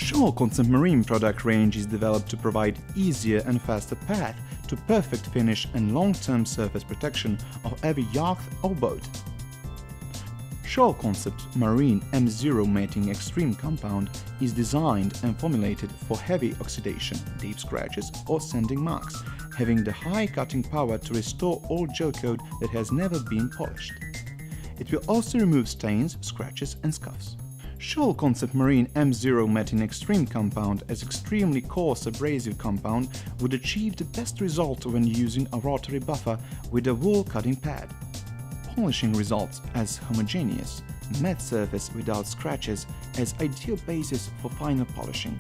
SCHOLL Concept Marine product range is developed to provide easier and faster path to perfect finish and long-term surface protection of every yacht or boat. SCHOLL Concept Marine M0 Mating Extreme compound is designed and formulated for heavy oxidation, deep scratches or sanding marks, having the high cutting power to restore all gel coat that has never been polished. It will also remove stains, scratches and scuffs. SCHOLL Concept Marine M0 Mating Extreme compound as extremely coarse abrasive compound would achieve the best result when using a rotary buffer with a wool cutting pad. Polishing results as homogeneous, matte surface without scratches as ideal basis for final polishing.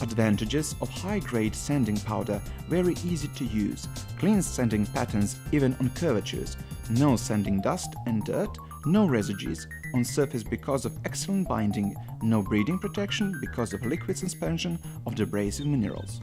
Advantages of high-grade sanding powder: very easy to use, clean sanding patterns even on curvatures, no sanding dust and dirt, no residues on surface because of excellent binding, no breathing protection because of liquid suspension of the abrasive minerals.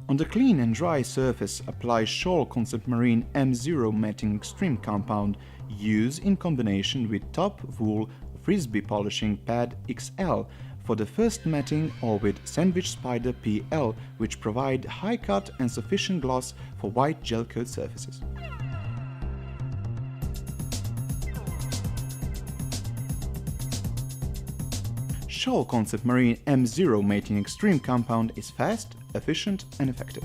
On the clean and dry surface, apply SCHOLL Concept Marine M0 Mating Extreme compound, use in combination with Top Wool Frisbee Polishing Pad XL for the first matting or with Sandwich Spider PL, which provide high cut and sufficient gloss for white gel coat surfaces. SCHOLL Concept Marine M0 Mating Extreme compound is fast, efficient and effective.